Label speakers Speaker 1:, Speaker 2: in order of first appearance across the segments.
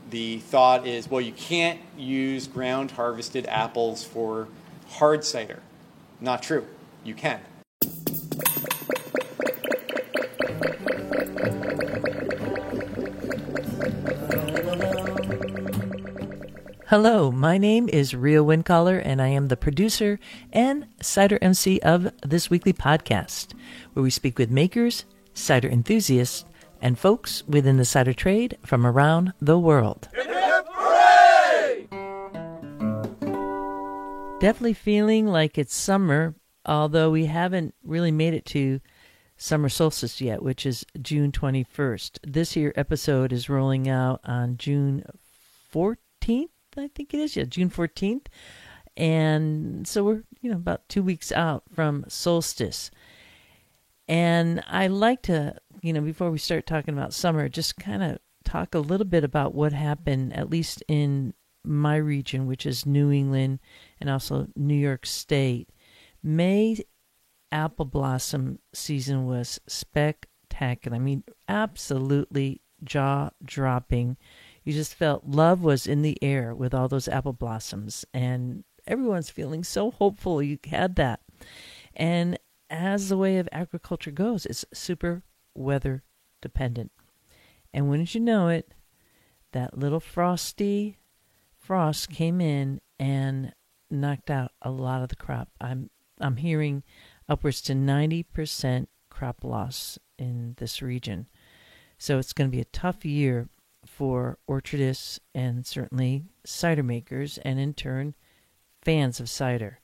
Speaker 1: The thought is, well, you can't use ground harvested apples for hard cider. Not true. You can.
Speaker 2: Hello, my name is Ria Windcaller, and I am the producer and cider MC of this weekly podcast, where we speak with makers, cider enthusiasts, and folks within the cider trade from around the world.
Speaker 3: Hip, hip, hooray!
Speaker 2: Definitely feeling like it's summer, although we haven't really made it to summer solstice yet, which is June 21st. This here episode is rolling out on June 14th. I think it is, June 14th. And so we're, about 2 weeks out from solstice. And I like to, before we start talking about summer, just kind of talk a little bit about what happened, at least in my region, which is New England and also New York State. May apple blossom season was spectacular. I mean, absolutely jaw-dropping. You just felt love was in the air with all those apple blossoms, and everyone's feeling so hopeful you had that. And as the way of agriculture goes, it's super weather dependent. And wouldn't you know it, that little frosty frost came in and knocked out a lot of the crop. I'm hearing upwards to 90% crop loss in this region. So it's going to be a tough year for orchardists and certainly cider makers, and in turn, fans of cider.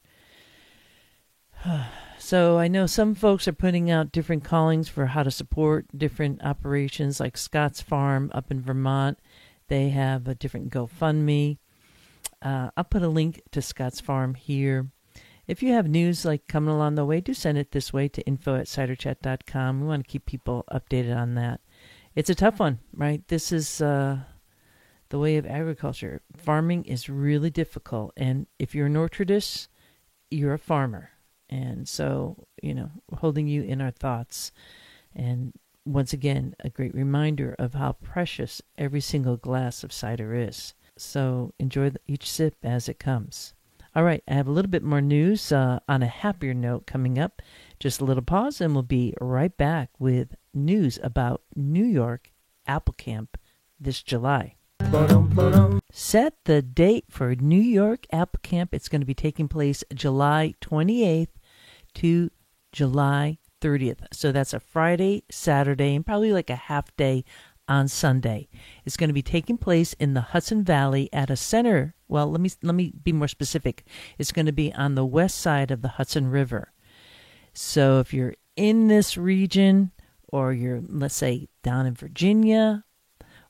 Speaker 2: So I know some folks are putting out different callings for how to support different operations, like Scott's Farm up in Vermont. They have a different GoFundMe. I'll put a link to Scott's Farm here. If you have news like coming along the way, do send it this way to info@ciderchat.com. We want to keep people updated on that. It's a tough one, right? This is the way of agriculture. Farming is really difficult. And if you're an orchardist, you're a farmer. And so, we're holding you in our thoughts. And once again, a great reminder of how precious every single glass of cider is. So enjoy each sip as it comes. All right, I have a little bit more news on a happier note coming up. Just a little pause, and we'll be right back with news about New York Apple Camp this July. Set the date for New York Apple Camp. It's going to be taking place July 28th to July 30th. So that's a Friday, Saturday, and probably like a half day on Sunday. It's going to be taking place in the Hudson Valley at a center. Well, let me be more specific. It's going to be on the west side of the Hudson River. So if you're in this region, or you're, let's say, down in Virginia,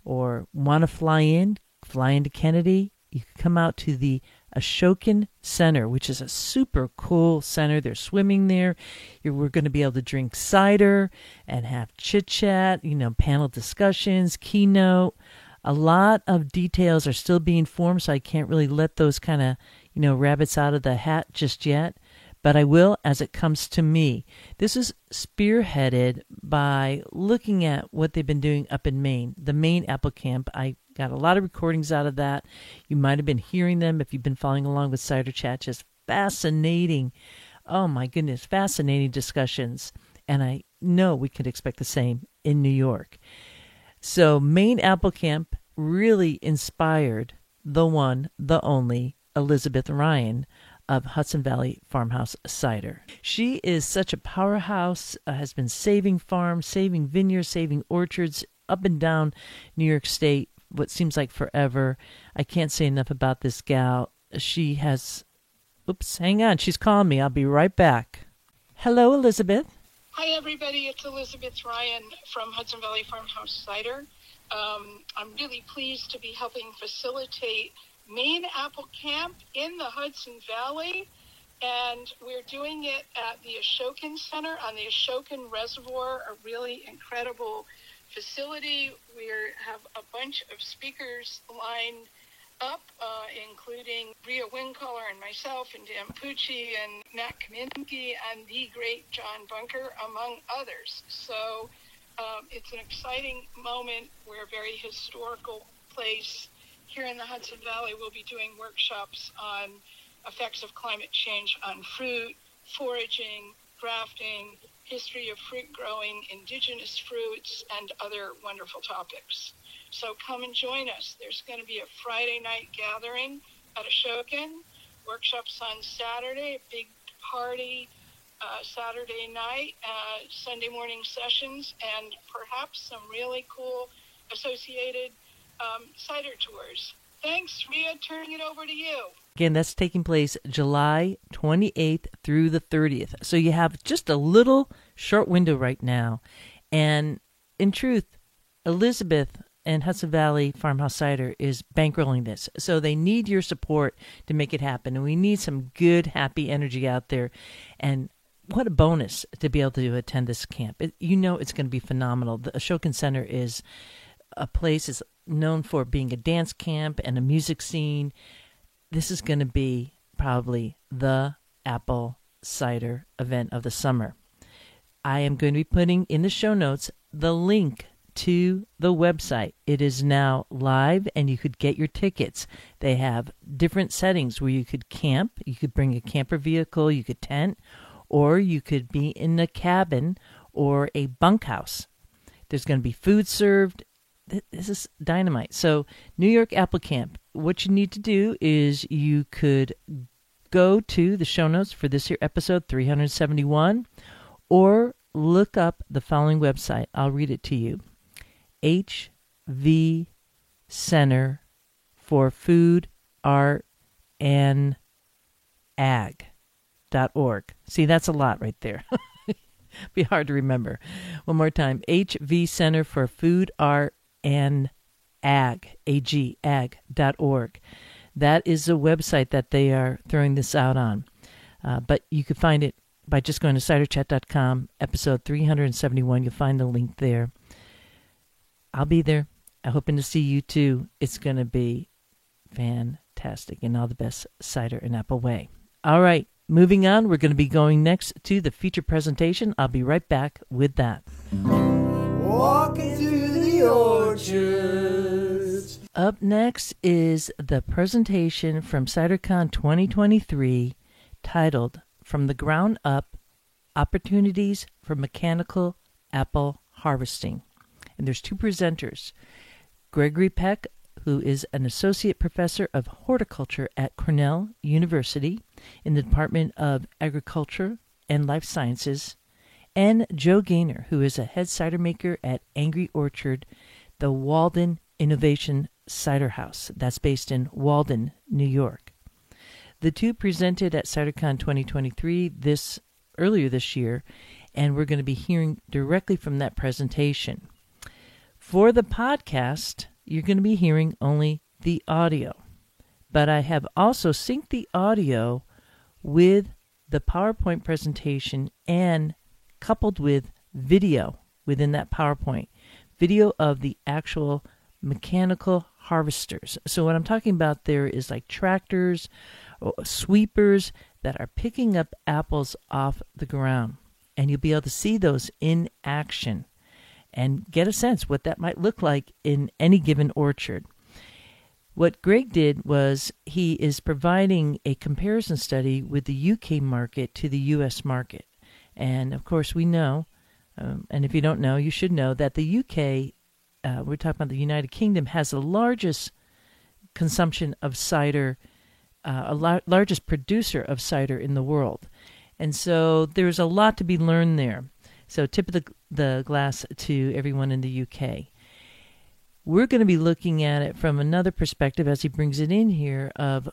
Speaker 2: or want to fly into Kennedy, you can come out to the Ashokan Center, which is a super cool center. There's swimming there. We're going to be able to drink cider and have chit-chat, panel discussions, keynote. A lot of details are still being formed, so I can't really let those kind of, rabbits out of the hat just yet. But I will as it comes to me. This is spearheaded by looking at what they've been doing up in Maine, the Maine Apple Camp. I got a lot of recordings out of that. You might have been hearing them if you've been following along with Cider Chat. Just fascinating. Oh my goodness, fascinating discussions. And I know we could expect the same in New York. So Maine Apple Camp really inspired the one, the only Elizabeth Ryan of Hudson Valley Farmhouse Cider. She is such a powerhouse, has been saving farms, saving vineyards, saving orchards up and down New York State, what seems like forever. I can't say enough about this gal. She has... Oops, hang on. She's calling me. I'll be right back. Hello, Elizabeth.
Speaker 4: Hi, everybody. It's Elizabeth Ryan from Hudson Valley Farmhouse Cider. I'm really pleased to be helping facilitate Maine Apple Camp in the Hudson Valley, and we're doing it at the Ashokan Center on the Ashokan Reservoir, a really incredible facility. We have a bunch of speakers lined up, including Ria Windcaller and myself and Dan Pucci and Matt Kaminsky and the great John Bunker, among others. So It's an exciting moment. We're a very historical place. Here in the Hudson Valley, we'll be doing workshops on effects of climate change on fruit, foraging, grafting, history of fruit growing, indigenous fruits, and other wonderful topics. So come and join us. There's going to be a Friday night gathering at Ashokan, workshops on Saturday, a big party Saturday night, Sunday morning sessions, and perhaps some really cool associated cider tours. Thanks, Rhea. Turning it over to you.
Speaker 2: Again, that's taking place July 28th through the 30th. So you have just a little short window right now. And in truth, Elizabeth and Hudson Valley Farmhouse Cider is bankrolling this. So they need your support to make it happen. And we need some good, happy energy out there. And what a bonus to be able to attend this camp. It's going to be phenomenal. The Ashokan Center is a place is known for being a dance camp and a music scene. This is going to be probably the apple cider event of the summer. I am going to be putting in the show notes the link to the website. It is now live and you could get your tickets. They have different settings where you could camp. You could bring a camper vehicle, you could tent, or you could be in a cabin or a bunkhouse. There's going to be food served. This is dynamite. So New York Apple Camp, what you need to do is you could go to the show notes for this here episode 371 or look up the following website. I'll read it to you. HV Center for Food, Art, and Ag.org. See, that's a lot right there. Be hard to remember. One more time. HV Center for Food, Art, and ag.org. That is a website that they are throwing this out on. But you can find it by just going to ciderchat.com, episode 371. You'll find the link there. I'll be there. I'm hoping to see you too. It's going to be fantastic in all the best cider and apple way. All right, moving on. We're going to be going next to the feature presentation. I'll be right back with that.
Speaker 3: Walking through the orchards.
Speaker 2: Up next is the presentation from CiderCon 2023 titled From the Ground Up, Opportunities for Mechanical Apple Harvesting. And there's two presenters, Gregory Peck, who is an associate professor of horticulture at Cornell University in the Department of Agriculture and Life Sciences, and Joe Gaynor, who is a head cider maker at Angry Orchard, the Walden Innovation Cider House. That's based in Walden, New York. The two presented at CiderCon 2023 earlier this year, and we're going to be hearing directly from that presentation. For the podcast, you're going to be hearing only the audio, but I have also synced the audio with the PowerPoint presentation and coupled with video within that PowerPoint, video of the actual mechanical harvesters. So what I'm talking about there is like tractors or sweepers that are picking up apples off the ground. And you'll be able to see those in action and get a sense what that might look like in any given orchard. What Greg did was he is providing a comparison study with the UK market to the US market. And of course we know, and if you don't know, you should know that the UK, we're talking about the United Kingdom, has the largest consumption of cider, largest producer of cider in the world. And so there's a lot to be learned there. So tip of the glass to everyone in the UK. We're going to be looking at it from another perspective as he brings it in here of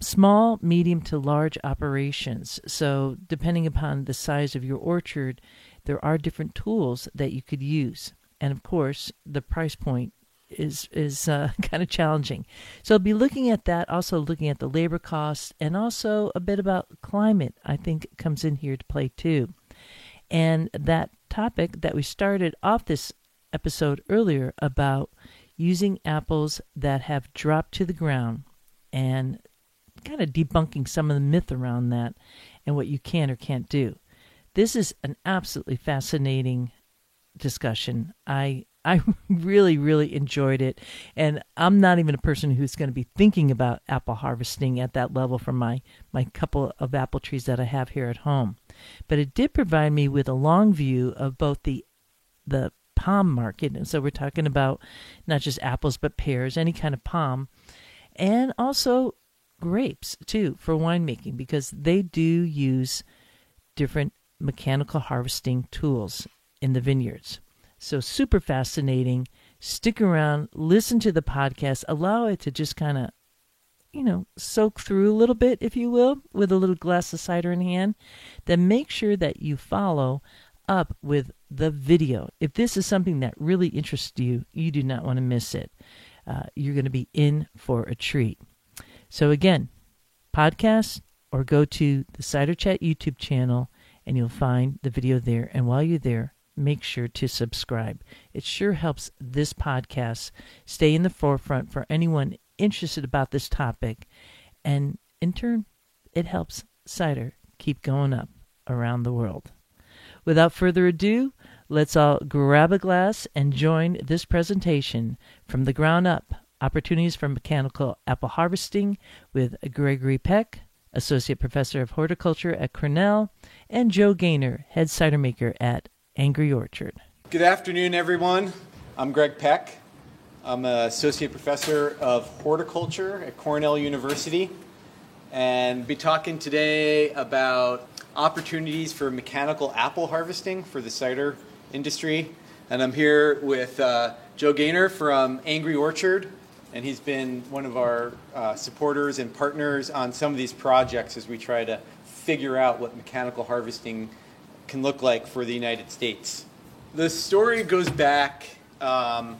Speaker 2: small, medium to large operations. So depending upon the size of your orchard, there are different tools that you could use. And of course, the price point is kind of challenging. So I'll be looking at that, also looking at the labor costs, and also a bit about climate, I think comes in here to play too. And that topic that we started off this episode earlier about using apples that have dropped to the ground and kind of debunking some of the myth around that and what you can or can't do. This is an absolutely fascinating discussion. I really, really enjoyed it. And I'm not even a person who's going to be thinking about apple harvesting at that level from my couple of apple trees that I have here at home. But it did provide me with a long view of both the palm market. And so we're talking about not just apples, but pears, any kind of palm, and also grapes too for winemaking, because they do use different mechanical harvesting tools in the vineyards. So super fascinating. Stick around, listen to the podcast, allow it to just kind of, soak through a little bit, if you will, with a little glass of cider in hand. Then make sure that you follow up with the video. If this is something that really interests you, you do not want to miss it. You're going to be in for a treat. So again, podcast or go to the Cider Chat YouTube channel and you'll find the video there. And while you're there, make sure to subscribe. It sure helps this podcast stay in the forefront for anyone interested about this topic. And in turn, it helps cider keep going up around the world. Without further ado, let's all grab a glass and join this presentation from the ground up, Opportunities for Mechanical Apple Harvesting, with Gregory Peck, Associate Professor of Horticulture at Cornell, and Joe Gaynor, Head Cider Maker at Angry Orchard.
Speaker 1: Good afternoon, everyone. I'm Greg Peck. I'm an Associate Professor of Horticulture at Cornell University, and be talking today about opportunities for mechanical apple harvesting for the cider industry. And I'm here with Joe Gaynor from Angry Orchard, and he's been one of our supporters and partners on some of these projects as we try to figure out what mechanical harvesting can look like for the United States. The story goes back, it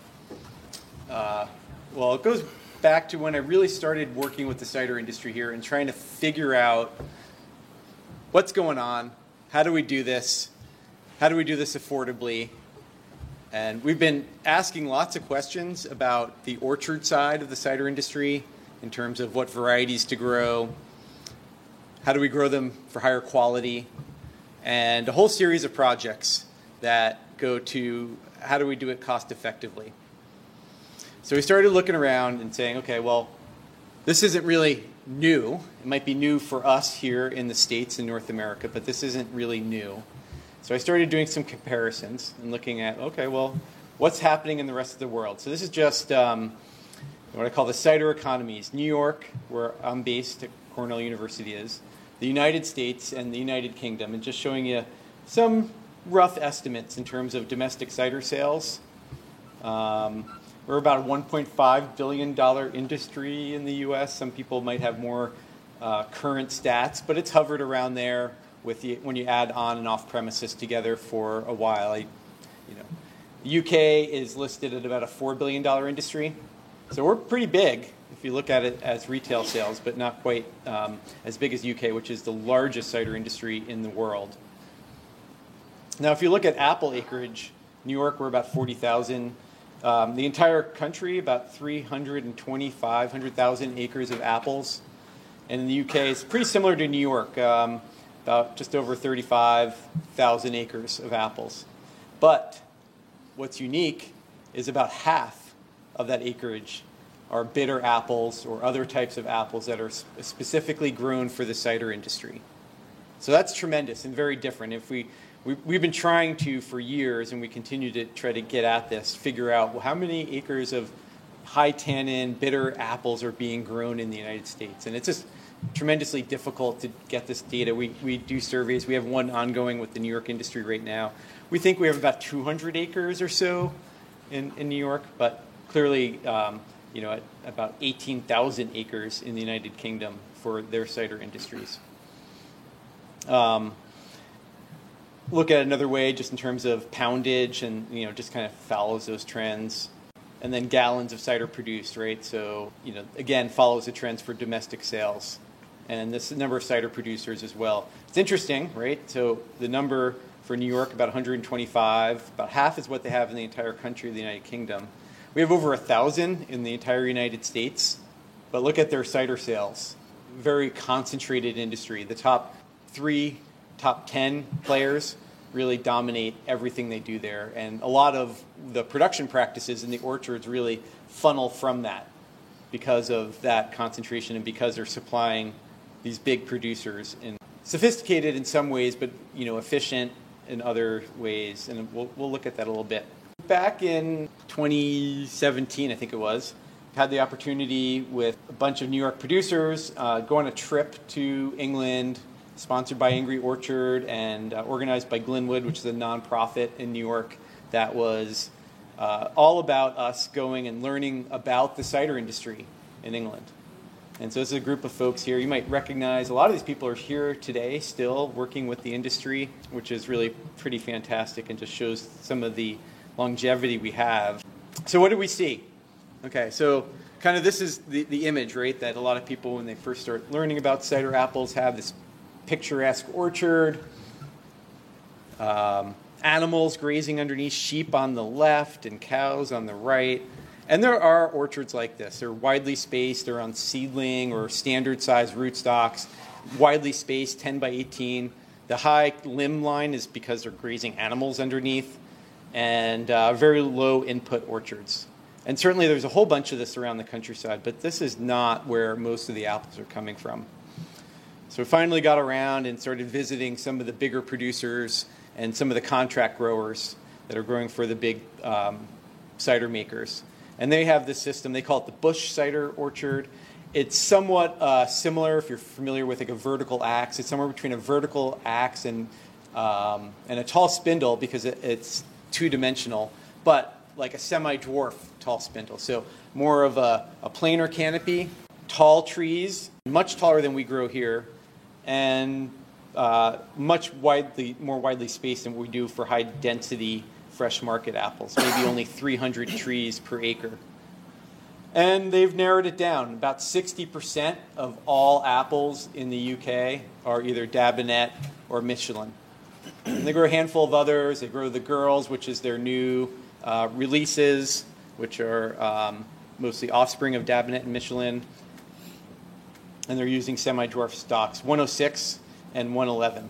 Speaker 1: goes back to when I really started working with the cider industry here and trying to figure out what's going on, how do we do this affordably. And we've been asking lots of questions about the orchard side of the cider industry in terms of what varieties to grow, how do we grow them for higher quality, and a whole series of projects that go to how do we do it cost effectively. So we started looking around and saying, okay, well, this isn't really new. It might be new for us here in the States in North America, but this isn't really new. So I started doing some comparisons and looking at, okay, well, what's happening in the rest of the world? So this is just what I call the cider economies. New York, where I'm based at Cornell University is, the United States, and the United Kingdom, and just showing you some rough estimates in terms of domestic cider sales. We're about a $1.5 billion industry in the U.S. Some people might have more current stats, but it's hovered around there with when you add on and off premises together for a while. The UK is listed at about a $4 billion industry. So we're pretty big if you look at it as retail sales, but not quite as big as UK, which is the largest cider industry in the world. Now, if you look at apple acreage, New York, we're about 40,000. The entire country, about 300,000 acres of apples. And in the UK, it's pretty similar to New York, about just over 35,000 acres of apples. But what's unique is about half of that acreage are bitter apples or other types of apples that are specifically grown for the cider industry. So that's tremendous and very different. We've been trying to, for years, and we continue to try to get at this, figure out, well, how many acres of high tannin, bitter apples are being grown in the United States. And it's just tremendously difficult to get this data. We do surveys. We have one ongoing with the New York industry right now. We think we have about 200 acres or so in New York, but clearly, at about 18,000 acres in the United Kingdom for their cider industries. Look at another way just in terms of poundage and, just kind of follows those trends. And then gallons of cider produced, right? So, again, follows the trends for domestic sales. And this number of cider producers as well. It's interesting, right? So the number for New York, about 125, about half is what they have in the entire country of the United Kingdom. We have over 1,000 in the entire United States. But look at their cider sales. Very concentrated industry. The top 10 players really dominate everything they do there. And a lot of the production practices in the orchards really funnel from that because of that concentration and because they're supplying these big producers. And sophisticated in some ways, but efficient in other ways. And we'll look at that a little bit. Back in 2017, I think it was, had the opportunity with a bunch of New York producers go on a trip to England, sponsored by Angry Orchard and organized by Glenwood, which is a nonprofit in New York that was all about us going and learning about the cider industry in England. And so this is a group of folks here. You might recognize a lot of these people are here today still working with the industry, which is really pretty fantastic and just shows some of the longevity we have. So what did we see? Okay, so kind of this is the image, right, that a lot of people when they first start learning about cider apples have this picturesque orchard, animals grazing underneath, sheep on the left and cows on the right. And there are orchards like this. They're widely spaced. They're on seedling or standard size rootstocks, widely spaced, 10 by 18. The high limb line is because they're grazing animals underneath, and very low input orchards. And certainly there's a whole bunch of this around the countryside, but this is not where most of the apples are coming from. So we finally got around and started visiting some of the bigger producers and some of the contract growers that are growing for the big cider makers. And they have this system, they call it the Bush Cider Orchard. It's somewhat similar, if you're familiar with like a vertical axe. It's somewhere between a vertical axe and a tall spindle because it's two-dimensional, but like a semi-dwarf tall spindle. So more of a planar canopy, tall trees, much taller than we grow here, and much more widely spaced than we do for high-density fresh market apples, maybe only 300 trees per acre. And they've narrowed it down. About 60% of all apples in the UK are either Dabinet or Michelin. And they grow a handful of others. They grow the Girls, which is their new releases, which are mostly offspring of Dabinet and Michelin. And they're using semi-dwarf stocks, 106 and 111.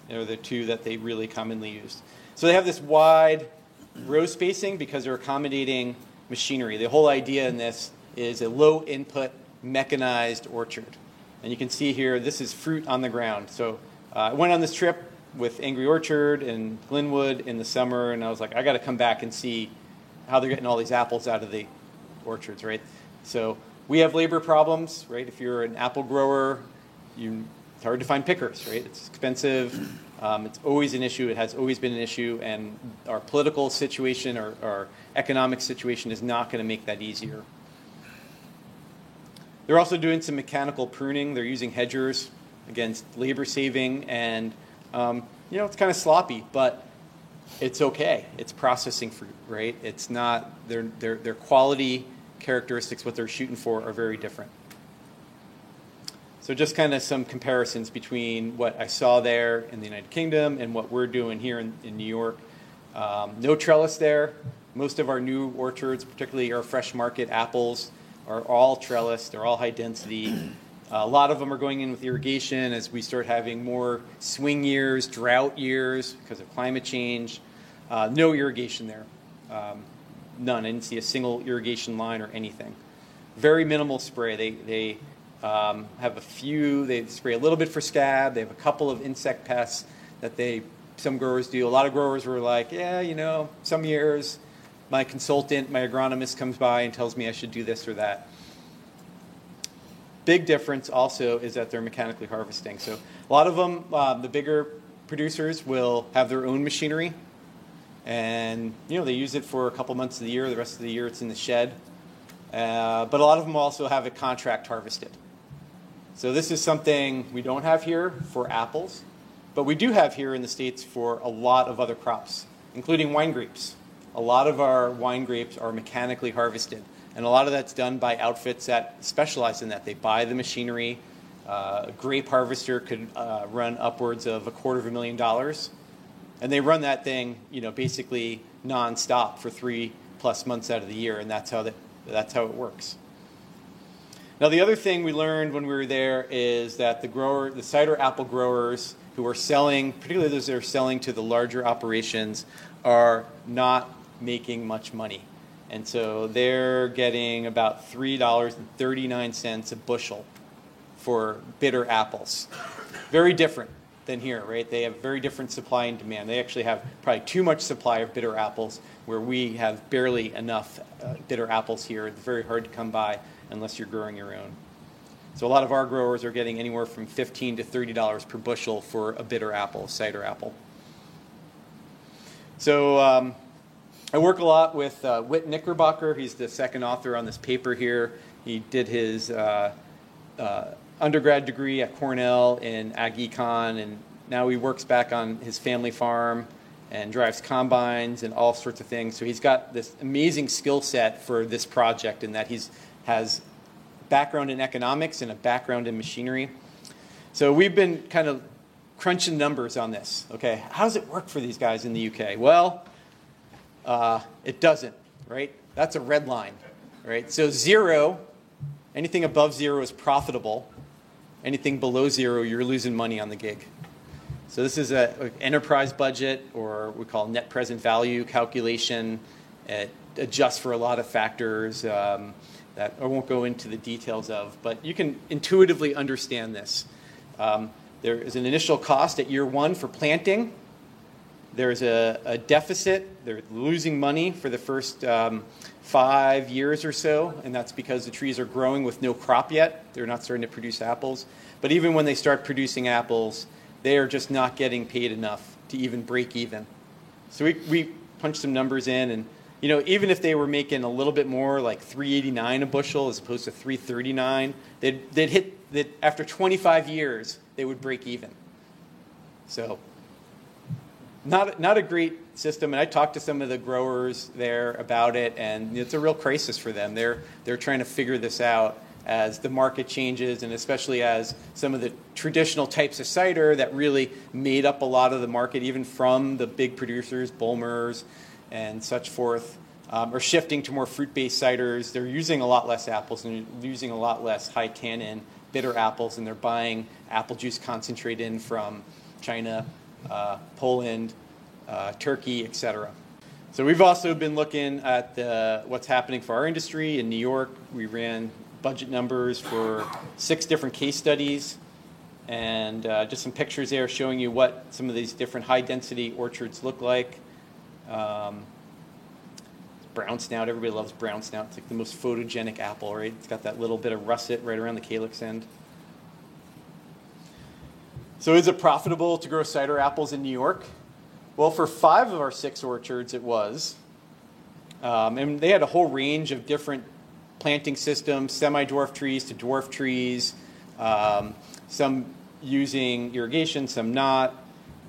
Speaker 1: They're the two that they really commonly use. So they have this wide row spacing because they're accommodating machinery. The whole idea in this is a low input mechanized orchard. And you can see here, this is fruit on the ground. So I went on this trip with Angry Orchard and Glenwood in the summer, and I was like, I got to come back and see how they're getting all these apples out of the orchards, right? So we have labor problems, right? If you're an apple grower, it's hard to find pickers, right? It's expensive. It's always an issue. It has always been an issue, and our political situation or our economic situation is not going to make that easier. They're also doing some mechanical pruning. They're using hedgers, against labor saving, and it's kind of sloppy, but it's okay. It's processing fruit, right? It's not their quality characteristics, what they're shooting for, are very different. So just kind of some comparisons between what I saw there in the United Kingdom and what we're doing here in New York. No trellis there. Most of our new orchards, particularly our fresh market apples, are all trellis. They're all high density. A lot of them are going in with irrigation as we start having more swing years, drought years because of climate change. No irrigation there. None. I didn't see a single irrigation line or anything. Very minimal spray. They have a few, they spray a little bit for scab. They have a couple of insect pests that some growers do. A lot of growers were like, yeah, some years my consultant, my agronomist comes by and tells me I should do this or that. Big difference also is that they're mechanically harvesting. So a lot of them, the bigger producers will have their own machinery, and they use it for a couple months of the year. The rest of the year it's in the shed. But a lot of them also have it contract harvested. So this is something we don't have here for apples, but we do have here in the States for a lot of other crops, including wine grapes. A lot of our wine grapes are mechanically harvested, and a lot of that's done by outfits that specialize in that. They buy the machinery. A grape harvester could run upwards of $250,000, and they run that thing, basically nonstop for 3+ months out of the year, and that's how it works. Now, the other thing we learned when we were there is that the cider apple growers who are selling, particularly those that are selling to the larger operations, are not making much money. And so they're getting about $3.39 a bushel for bitter apples. Very different than here, right? They have very different supply and demand. They actually have probably too much supply of bitter apples, where we have barely enough bitter apples here. It's very hard to come by unless you're growing your own. So a lot of our growers are getting anywhere from $15 to $30 per bushel for a bitter apple, cider apple. So I work a lot with Whit Knickerbocker. He's the second author on this paper here. He did his undergrad degree at Cornell in ag econ, and now he works back on his family farm and drives combines and all sorts of things. So he's got this amazing skill set for this project, in that he has background in economics and a background in machinery. So we've been kind of crunching numbers on this. Okay, how does it work for these guys in the UK? Well, it doesn't, right? That's a red line, right? So zero, anything above zero is profitable. Anything below zero, you're losing money on the gig. So this is an enterprise budget, or we call net present value calculation. It adjusts for a lot of factors that I won't go into the details of, but you can intuitively understand this. There is an initial cost at year one for planting. There's a deficit. They're losing money for the first 5 years or so, and that's because the trees are growing with no crop yet. They're not starting to produce apples. But even when they start producing apples, they are just not getting paid enough to even break even. So we punched some numbers in, and even if they were making a little bit more, like $3.89 a bushel as opposed to $3.39, they'd hit that after 25 years they would break even. So not a great system. And I talked to some of the growers there about it, and it's a real crisis for them. They're trying to figure this out as the market changes, and especially as some of the traditional types of cider that really made up a lot of the market, even from the big producers, Bulmers and such forth, are shifting to more fruit-based ciders. They're using a lot less apples, and they're using a lot less high tannin bitter apples, and they're buying apple juice concentrate in from China, Poland, Turkey, etc. So we've also been looking at what's happening for our industry in New York. We ran budget numbers for 6 different case studies, and just some pictures there showing you what some of these different high-density orchards look like. Brown snout, everybody loves brown snout. It's like the most photogenic apple, right? It's got that little bit of russet right around the calyx end. So is it profitable to grow cider apples in New York? Well, for 5 of our 6 orchards, it was. And they had a whole range of different planting systems, semi-dwarf trees to dwarf trees, some using irrigation, some not.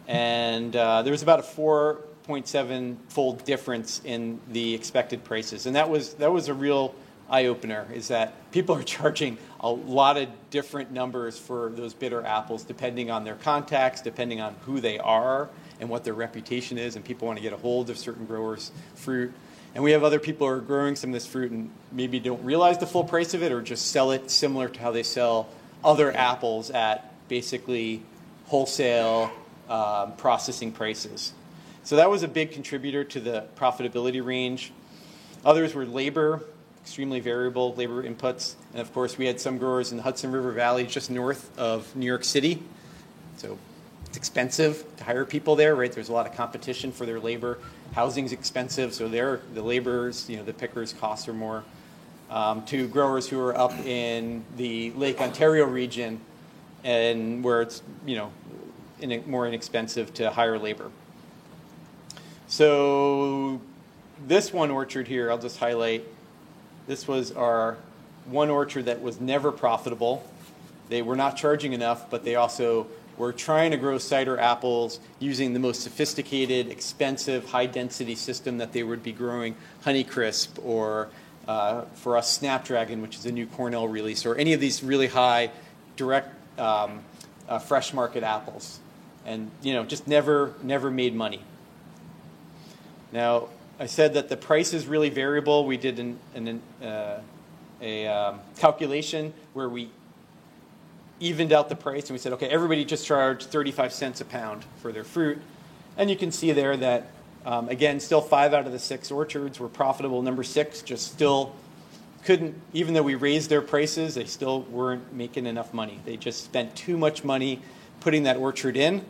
Speaker 1: And there was about a 4.7-fold difference in the expected prices. And that was a real eye-opener, is that people are charging a lot of different numbers for those bitter apples, depending on their contacts, depending on who they are and what their reputation is, and people want to get a hold of certain growers' fruit. And we have other people who are growing some of this fruit and maybe don't realize the full price of it, or just sell it similar to how they sell other apples at basically wholesale processing prices. So that was a big contributor to the profitability range. Others were labor, extremely variable labor inputs. And of course, we had some growers in the Hudson River Valley just north of New York City. So it's expensive to hire people there, right? There's a lot of competition for their labor. Housing's expensive, so the laborers, the pickers' costs are more. To growers who are up in the Lake Ontario region, and where it's more inexpensive to hire labor. So this one orchard here, I'll just highlight. This was our one orchard that was never profitable. They were not charging enough, but they also were trying to grow cider apples using the most sophisticated, expensive, high-density system that they would be growing Honeycrisp, or for us, Snapdragon, which is a new Cornell release, or any of these really high, direct, fresh market apples. And just never made money. Now, I said that the price is really variable. We did a calculation where we evened out the price, and we said, okay, everybody just charged 35 cents a pound for their fruit. And you can see there that, again, still 5 out of the 6 orchards were profitable. Number 6 just still couldn't, even though we raised their prices, they still weren't making enough money. They just spent too much money putting that orchard in,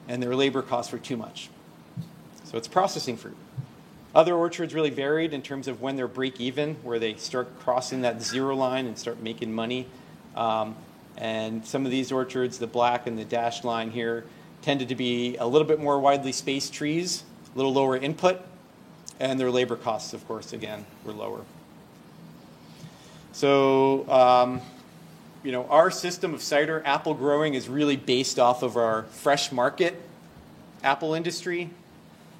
Speaker 1: and their labor costs were too much. So it's processing fruit. Other orchards really varied in terms of when they're break even, where they start crossing that zero line and start making money. And some of these orchards, the black and the dashed line here, tended to be a little bit more widely spaced trees, a little lower input, and their labor costs, of course, again, were lower. So, our system of cider apple growing is really based off of our fresh market apple industry.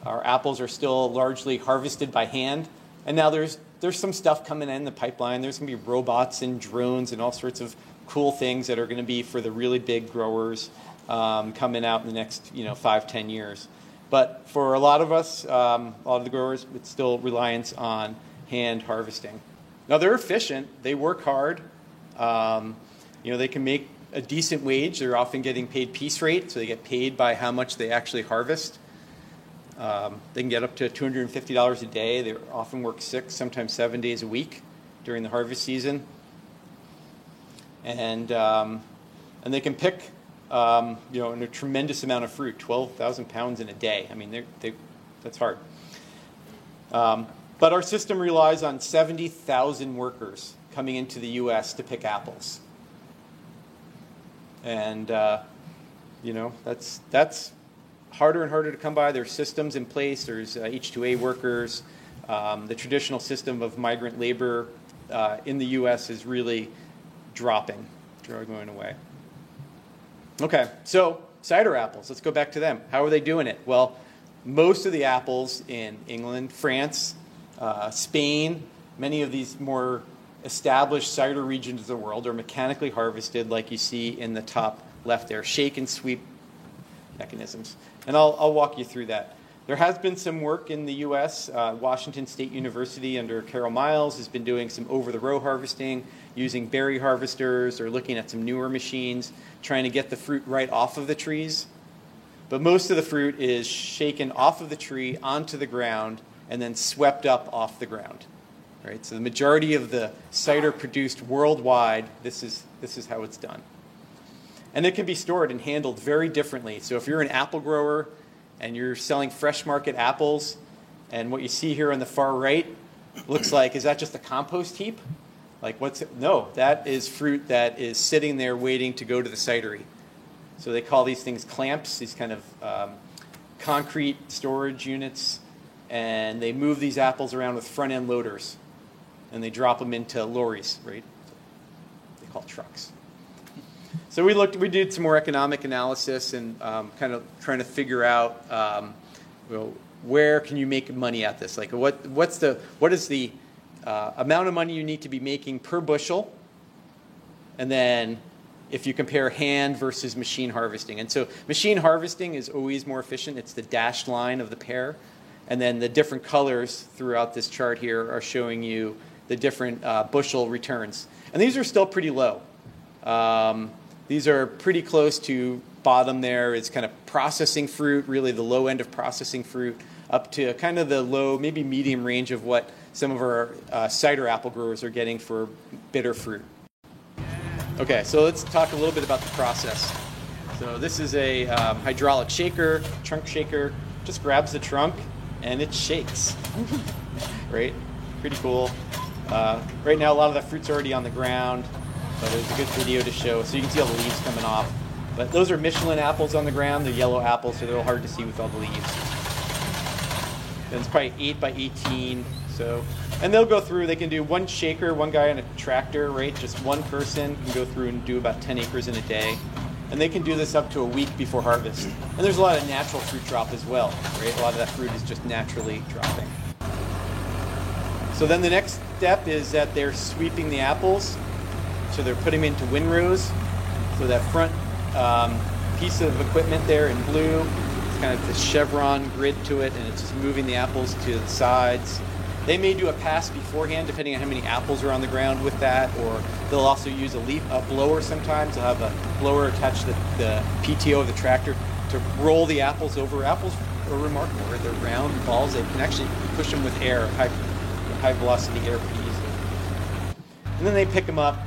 Speaker 1: Our apples are still largely harvested by hand, and now there's some stuff coming in the pipeline. There's going to be robots and drones and all sorts of cool things that are going to be for the really big growers coming out in the next 5-10 years. But for a lot of us, a lot of the growers, it's still reliance on hand harvesting. Now they're efficient. They work hard. They can make a decent wage. They're often getting paid piece rate, so they get paid by how much they actually harvest. They can get up to $250 a day. They often work 6, sometimes 7 days a week during the harvest season. And they can pick, a tremendous amount of fruit, 12,000 pounds in a day. I mean, that's hard. But our system relies on 70,000 workers coming into the U.S. to pick apples. And, that's harder and harder to come by. There's systems in place. There's H-2A workers. The traditional system of migrant labor in the U.S. is really going away. Okay, so cider apples. Let's go back to them. How are they doing it? Well, most of the apples in England, France, Spain, many of these more established cider regions of the world are mechanically harvested like you see in the top left there, shake and sweep mechanisms. And I'll walk you through that. There has been some work in the U.S. Washington State University under Carol Miles has been doing some over-the-row harvesting, using berry harvesters or looking at some newer machines, trying to get the fruit right off of the trees. But most of the fruit is shaken off of the tree onto the ground and then swept up off the ground. Right? So the majority of the cider produced worldwide, this is how it's done. And it can be stored and handled very differently. So if you're an apple grower and you're selling fresh market apples, and what you see here on the far right looks like, is that just a compost heap? Like no, that is fruit that is sitting there waiting to go to the cidery. So they call these things clamps, these kind of concrete storage units, and they move these apples around with front end loaders, and they drop them into lorries, right? They call trucks. So we did some more economic analysis and kind of trying to figure out where can you make money at this? Like what is the amount of money you need to be making per bushel, and then if you compare hand versus machine harvesting. And so machine harvesting is always more efficient. It's the dashed line of the pear, and then the different colors throughout this chart here are showing you the different bushel returns. And these are still pretty low. These are pretty close to bottom there. It's kind of processing fruit, really the low end of processing fruit, up to kind of the low, maybe medium range of what some of our cider apple growers are getting for bitter fruit. Okay, so let's talk a little bit about the process. So this is a hydraulic shaker, trunk shaker. Just grabs the trunk and it shakes. Right? Pretty cool. Right now a lot of that fruit's already on the ground, but there's a good video to show. So you can see all the leaves coming off. But those are Michelin apples on the ground. They're yellow apples, so they're a little hard to see with all the leaves. And it's probably 8 by 18. And they'll go through, they can do one shaker, one guy on a tractor, right? Just one person can go through and do about 10 acres in a day. And they can do this up to a week before harvest. And there's a lot of natural fruit drop as well, right? A lot of that fruit is just naturally dropping. So then the next step is that they're sweeping the apples. So they're putting them into windrows. So that front piece of equipment there in blue, it's kind of the chevron grid to it, and it's just moving the apples to the sides. They may do a pass beforehand, depending on how many apples are on the ground with that, or they'll also use a blower sometimes. They'll have a blower attached to the PTO of the tractor to roll the apples over. Apples are remarkable, right? They're round balls. They can actually push them with air, high velocity air pretty easily. And then they pick them up,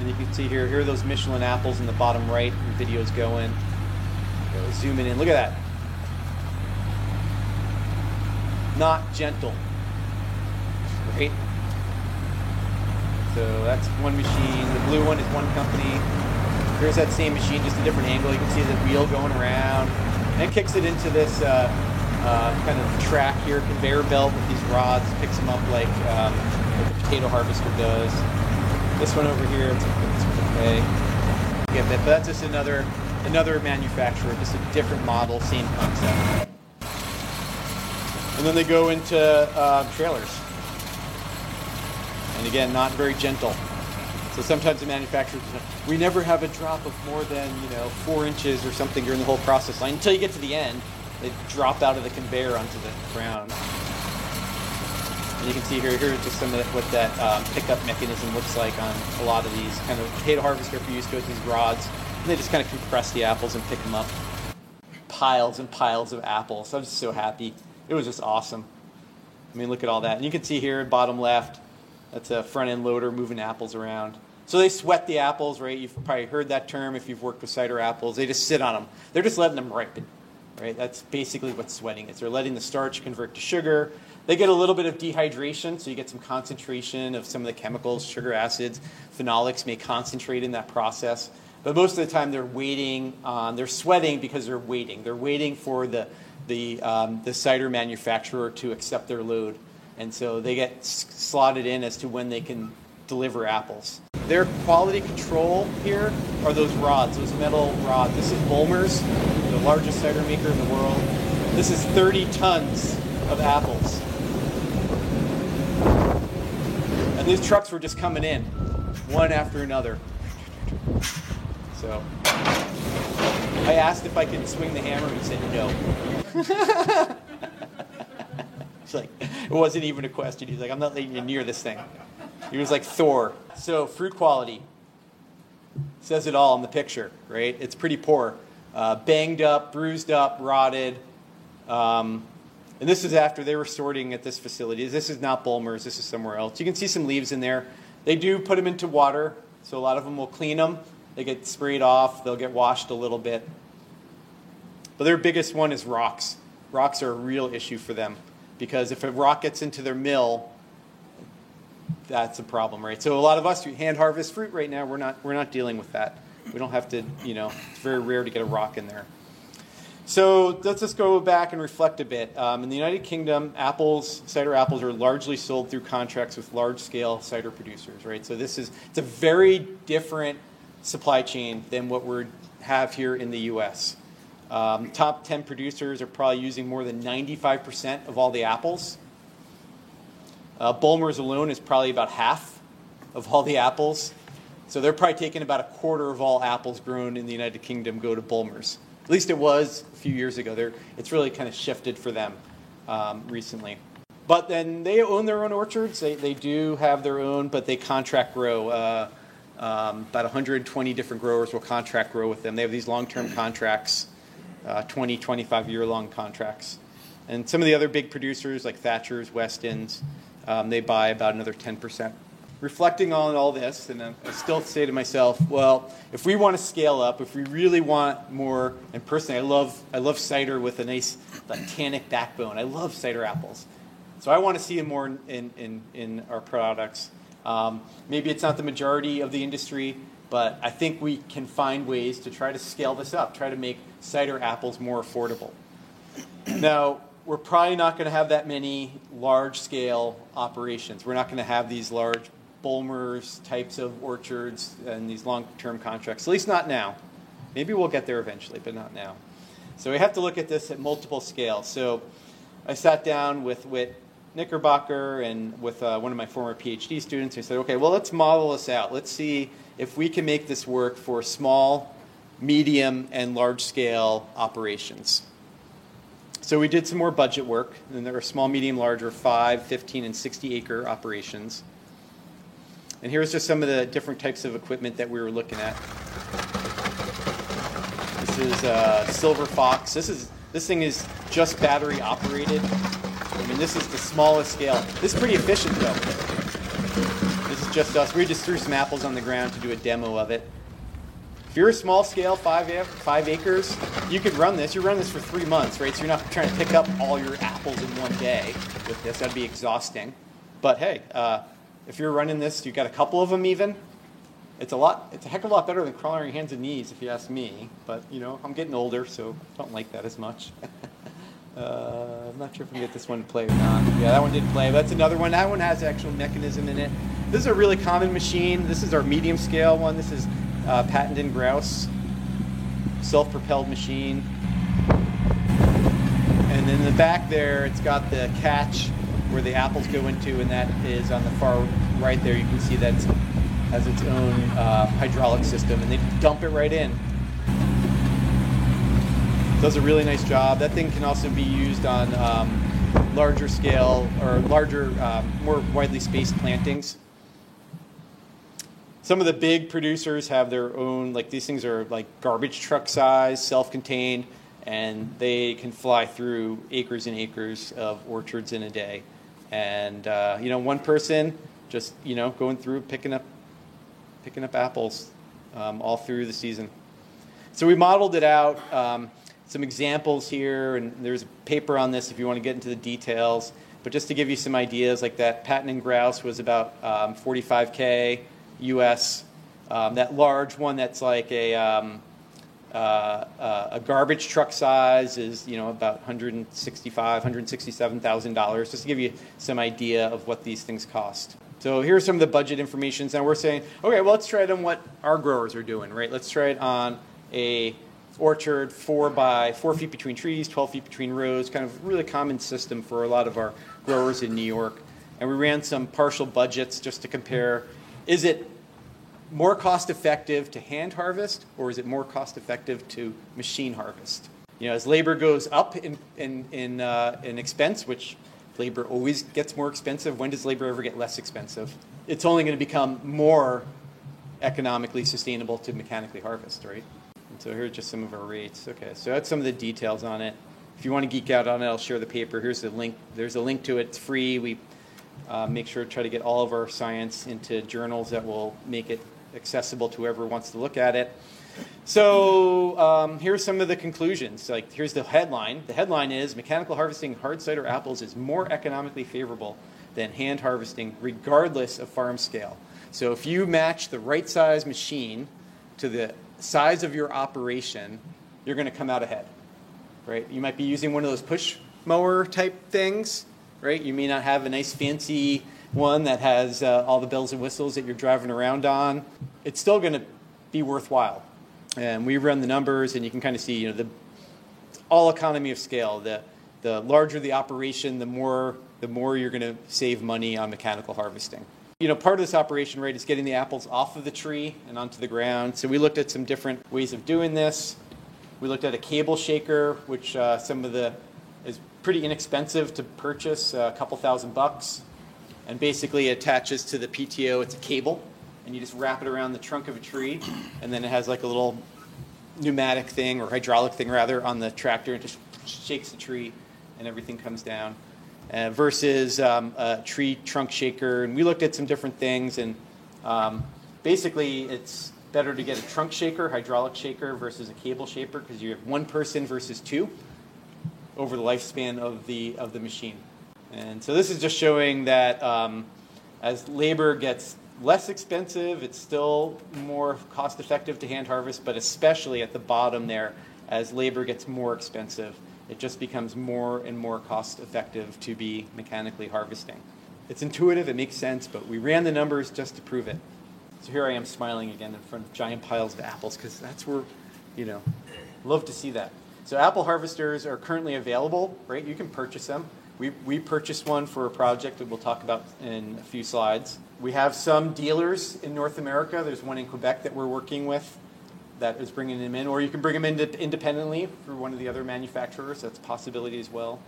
Speaker 1: and you can see here are those Michelin apples in the bottom right. The video's going. Zooming in. Look at that. Not gentle, right? So that's one machine. The blue one is one company. Here's that same machine, just a different angle. You can see the wheel going around, and it kicks it into this kind of track here, conveyor belt with these rods. Picks them up like the potato harvester does. This one over here, it's okay. But that's just another manufacturer, just a different model, same concept. And then they go into trailers. And again, not very gentle. So sometimes the manufacturers, we never have a drop of more than 4 inches or something during the whole process line. Until you get to the end, they drop out of the conveyor onto the ground. And you can see here's just some of what that pickup mechanism looks like on a lot of these kind of potato harvester. If you use these rods, and they just kind of compress the apples and pick them up. Piles and piles of apples. I'm just so happy. It was just awesome. I mean, look at all that. And you can see here, bottom left, that's a front-end loader moving apples around. So they sweat the apples, right? You've probably heard that term if you've worked with cider apples. They just sit on them. They're just letting them ripen, right? That's basically what sweating is. They're letting the starch convert to sugar. They get a little bit of dehydration, so you get some concentration of some of the chemicals, sugar acids. Phenolics may concentrate in that process. But most of the time they're waiting on, they're sweating because they're waiting. They're waiting for the cider manufacturer to accept their load. And so they get slotted in as to when they can deliver apples. Their quality control here are those rods, those metal rods. This is Bulmers, the largest cider maker in the world. This is 30 tons of apples. And these trucks were just coming in, one after another. So I asked if I could swing the hammer, and he said no. It's like, it wasn't even a question. He's like, I'm not letting you near this thing. He was like Thor. So fruit quality says it all in the picture, right? It's pretty poor. Banged up, bruised up, rotted. And this is after they were sorting at this facility. This is not Bulmers. This is somewhere else. You can see some leaves in there. They do put them into water, so a lot of them will clean them. They get sprayed off. They'll get washed a little bit. But their biggest one is rocks. Rocks are a real issue for them because if a rock gets into their mill, that's a problem, right? So a lot of us who hand harvest fruit right now, we're not dealing with that. We don't have to, it's very rare to get a rock in there. So let's just go back and reflect a bit. In the United Kingdom, cider apples are largely sold through contracts with large-scale cider producers, right? So it's a very different supply chain than what we have here in the U.S. Top 10 producers are probably using more than 95% of all the apples. Bulmers alone is probably about half of all the apples. So they're probably taking about a quarter of all apples grown in the United Kingdom go to Bulmers. At least it was a few years ago. It's really kind of shifted for them recently. But then they own their own orchards. They do have their own, but they contract grow. About 120 different growers will contract grow with them. They have these long-term contracts, 20, 25-year-long contracts. And some of the other big producers like Thatcher's, Westons, they buy about another 10%. Reflecting on all this, and I still say to myself, well, if we want to scale up, if we really want more, and personally I love cider with a nice tannic backbone. I love cider apples. So I want to see it more in our products. Maybe it's not the majority of the industry, but I think we can find ways to try to scale this up, try to make cider apples more affordable. Now, we're probably not going to have that many large-scale operations. We're not going to have these large Bulmers types of orchards and these long-term contracts, at least not now. Maybe we'll get there eventually, but not now. So we have to look at this at multiple scales. So I sat down with Whit Knickerbocker and with one of my former PhD students. We said, okay, well, let's model this out. Let's see if we can make this work for small, medium, and large-scale operations. So we did some more budget work, and there are small, medium, large, or 5, 15, and 60 acre operations. And here's just some of the different types of equipment that we were looking at. This is Silver Fox. This thing is just battery operated. I mean, this is the smallest scale. This is pretty efficient though. This is just us. We just threw some apples on the ground to do a demo of it. If you're a small scale, 5 acres, you could run this. You run this for 3 months, right? So you're not trying to pick up all your apples in one day with this. That'd be exhausting. But hey, if you're running this, you've got a couple of them even. It's a heck of a lot better than crawling on your hands and knees, if you ask me. But you know, I'm getting older, so I don't like that as much. I'm not sure if we can get this one to play or not. Yeah, that one did play. But that's another one. That one has actual mechanism in it. This is a really common machine. This is our medium scale one. This is Patent and Grouse self-propelled machine. And then in the back there, it's got the catch where the apples go into, and that is on the far right there. You can see that it has its own hydraulic system, and they dump it right in. Does a really nice job. That thing can also be used on larger scale or larger, more widely spaced plantings. Some of the big producers have their own, like these things are like garbage truck size, self-contained, and they can fly through acres and acres of orchards in a day. And you know, one person just, you know, going through picking up apples all through the season. So we modeled it out. Some examples here, and there's a paper on this if you want to get into the details. But just to give you some ideas, like that Patent and Grouse was about $45K US. That large one that's like a garbage truck size is, you know, about $167,000, just to give you some idea of what these things cost. So here's some of the budget information. Now we're saying, okay, well, let's try it on what our growers are doing, right? Let's try it on a orchard 4 by 4 feet between trees, 12 feet between rows, kind of really common system for a lot of our growers in New York. And we ran some partial budgets just to compare, is it more cost effective to hand harvest, or is it more cost effective to machine harvest? You know, as labor goes up in expense, which labor always gets more expensive, when does labor ever get less expensive? It's only going to become more economically sustainable to mechanically harvest, right? And so here are just some of our rates. Okay, so that's some of the details on it. If you want to geek out on it, I'll share the paper. Here's the link. There's a link to it. It's free. We make sure to try to get all of our science into journals that will make it accessible to whoever wants to look at it. So here's some of the conclusions. Like, here's the headline. The headline is, mechanical harvesting hard cider apples is more economically favorable than hand harvesting, regardless of farm scale. So if you match the right size machine to the size of your operation, you're going to come out ahead, right? You might be using one of those push mower type things, right? You may not have a nice fancy one that has all the bells and whistles that you're driving around on. It's still going to be worthwhile. And we run the numbers, and you can kind of see, you know, the all economy of scale. The larger the operation, the more you're going to save money on mechanical harvesting. You know, part of this operation, right, is getting the apples off of the tree and onto the ground. So we looked at some different ways of doing this. We looked at a cable shaker, which is pretty inexpensive to purchase, a couple $1,000. And basically it attaches to the PTO. It's a cable, and you just wrap it around the trunk of a tree, and then it has like a little pneumatic thing, or hydraulic thing rather, on the tractor, and just shakes the tree and everything comes down. Versus a tree trunk shaker. And we looked at some different things, and basically it's better to get a trunk shaker, hydraulic shaker, versus a cable shaker, because you have one person versus two over the lifespan of the machine. And so this is just showing that as labor gets less expensive, it's still more cost effective to hand harvest, but especially at the bottom there, as labor gets more expensive, it just becomes more and more cost effective to be mechanically harvesting. It's intuitive, it makes sense, but we ran the numbers just to prove it. So here I am smiling again in front of giant piles of apples, because that's where, you know, love to see that. So apple harvesters are currently available, right? You can purchase them. We purchased one for a project that we'll talk about in a few slides. We have some dealers in North America. There's one in Quebec that we're working with. that is bringing them in, or you can bring them in independently through one of the other manufacturers. That's a possibility as well.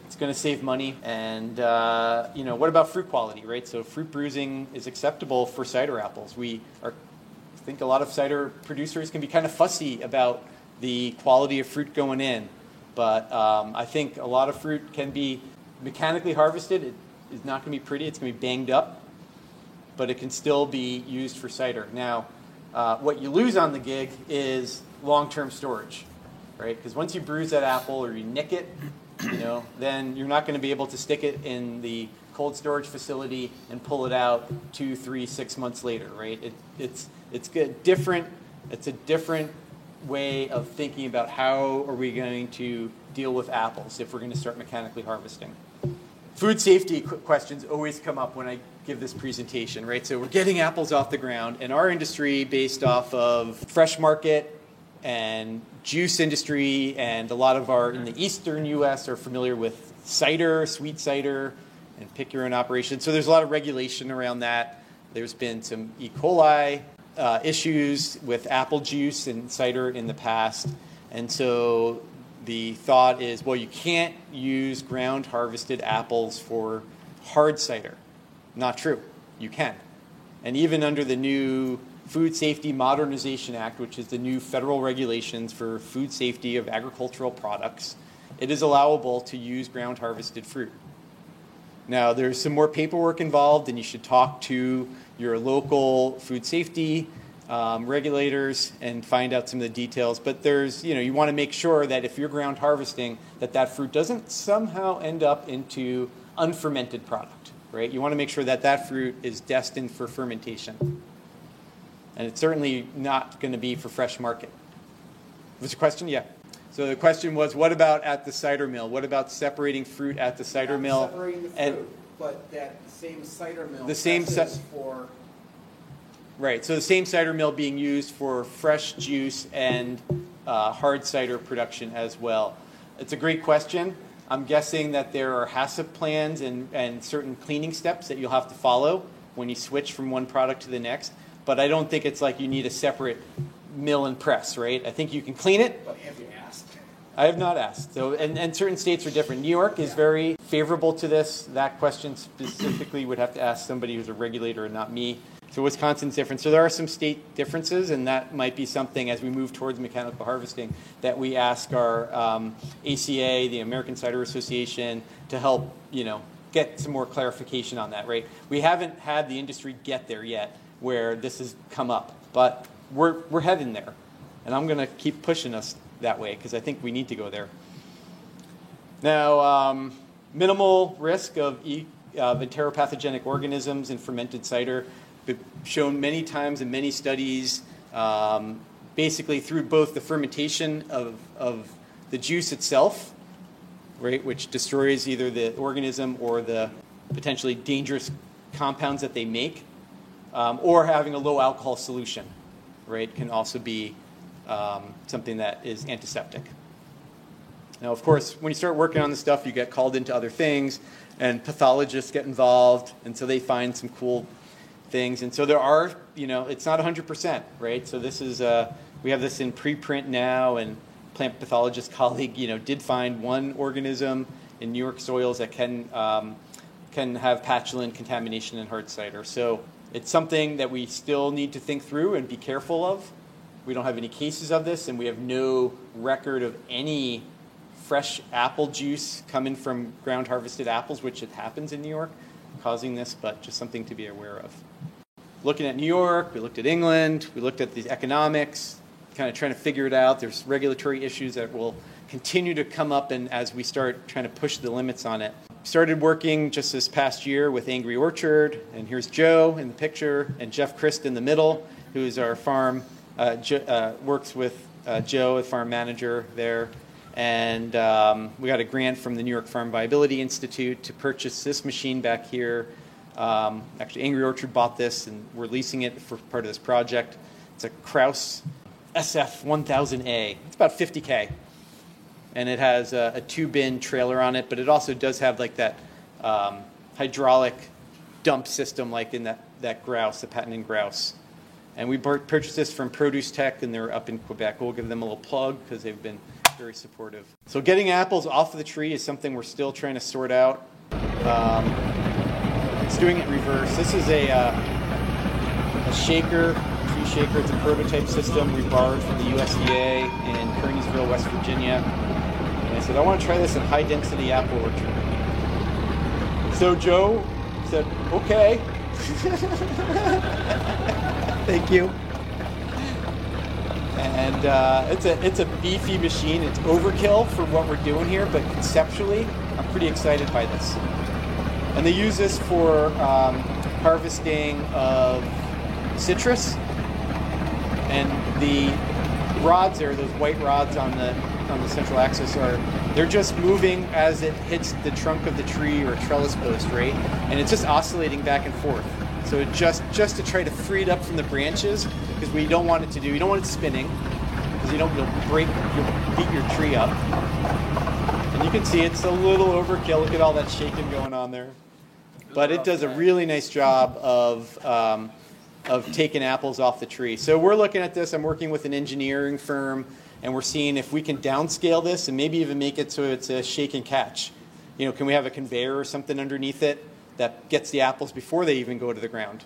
Speaker 1: It's going to save money. And, what about fruit quality, right? So fruit bruising is acceptable for cider apples. I think a lot of cider producers can be kind of fussy about the quality of fruit going in. But I think a lot of fruit can be mechanically harvested. It is not going to be pretty. It's going to be banged up. But it can still be used for cider. Now, what you lose on the gig is long-term storage, right? Because once you bruise that apple or you nick it, then you're not going to be able to stick it in the cold storage facility and pull it out 2, 3, 6 months later, right? It's different. It's a different way of thinking about how are we going to deal with apples if we're going to start mechanically harvesting. Food safety questions always come up when I give this presentation, right? So we're getting apples off the ground, and our industry, based off of fresh market and juice industry, and a lot of our in the eastern U.S. are familiar with cider, sweet cider, and pick your own operation. So there's a lot of regulation around that. There's been some E. coli issues with apple juice and cider in the past, and so the thought is, well, you can't use ground harvested apples for hard cider. Not true. You can. And even under the new Food Safety Modernization Act, which is the new federal regulations for food safety of agricultural products, it is allowable to use ground harvested fruit. Now, there's some more paperwork involved, and you should talk to your local food safety regulators and find out some of the details. But you want to make sure that if you're ground harvesting, that fruit doesn't somehow end up into unfermented product, right? You want to make sure that fruit is destined for fermentation. And it's certainly not going to be for fresh market. Was your question? Yeah. So the question was, what about at the cider mill? What about separating fruit at the cider mill?
Speaker 3: Separating the fruit, but that same cider mill for...
Speaker 1: Right, so the same cider mill being used for fresh juice and hard cider production as well. It's a great question. I'm guessing that there are HACCP plans and certain cleaning steps that you'll have to follow when you switch from one product to the next. But I don't think it's like you need a separate mill and press, right? I think you can clean it.
Speaker 3: But have you asked?
Speaker 1: I have not asked. So, and certain states are different. New York is very favorable to this. That question specifically would have to ask somebody who's a regulator and not me. So Wisconsin's different. So there are some state differences, and that might be something as we move towards mechanical harvesting that we ask our ACA, the American Cider Association, to help get some more clarification on that. Right? We haven't had the industry get there yet, where this has come up, but we're heading there, and I'm going to keep pushing us that way because I think we need to go there. Now, minimal risk of enteropathogenic organisms in fermented cider. Been shown many times in many studies, basically through both the fermentation of the juice itself, right, which destroys either the organism or the potentially dangerous compounds that they make, or having a low alcohol solution, right, can also be something that is antiseptic. Now, of course, when you start working on this stuff, you get called into other things, and pathologists get involved, and so they find some cool things. And so there are, it's not 100%, right? So this is, we have this in preprint now, and plant pathologist colleague, did find one organism in New York soils that can have patulin contamination in hard cider. So it's something that we still need to think through and be careful of. We don't have any cases of this, and we have no record of any fresh apple juice coming from ground harvested apples, which it happens in New York, causing this, but just something to be aware of. Looking at New York, we looked at England, we looked at the economics, kind of trying to figure it out. There's regulatory issues that will continue to come up and as we start trying to push the limits on it. Started working just this past year with Angry Orchard, and here's Joe in the picture, and Jeff Christ in the middle, who's our farm, works with Joe, a farm manager there. And we got a grant from the New York Farm Viability Institute to purchase this machine back here. Actually, Angry Orchard bought this, and we're leasing it for part of this project. It's a Kraus SF1000A. It's about $50K. And it has a two-bin trailer on it, but it also does have like that hydraulic dump system like in that grouse, the patent in grouse. And we purchased this from Produce Tech, and they're up in Quebec. We'll give them a little plug because they've been very supportive. So getting apples off of the tree is something we're still trying to sort out. It's doing it in reverse. This is a shaker, tree shaker. It's a prototype system we borrowed from the USDA in Kearneysville, West Virginia. And I said, I want to try this in high-density apple orchard. So Joe said, okay. Thank you. And it's a beefy machine. It's overkill for what we're doing here, but conceptually, I'm pretty excited by this. And they use this for harvesting of citrus. And the rods there, those white rods on the central axis, they're just moving as it hits the trunk of the tree or trellis post, right? And it's just oscillating back and forth. So it just to try to free it up from the branches, because we don't want it to do. You don't want it spinning, because you'll beat your tree up. And you can see it's a little overkill. Look at all that shaking going on there. But it does a really nice job of taking apples off the tree. So we're looking at this. I'm working with an engineering firm, and we're seeing if we can downscale this and maybe even make it so it's a shake and catch. You know, can we have a conveyor or something underneath it that gets the apples before they even go to the ground?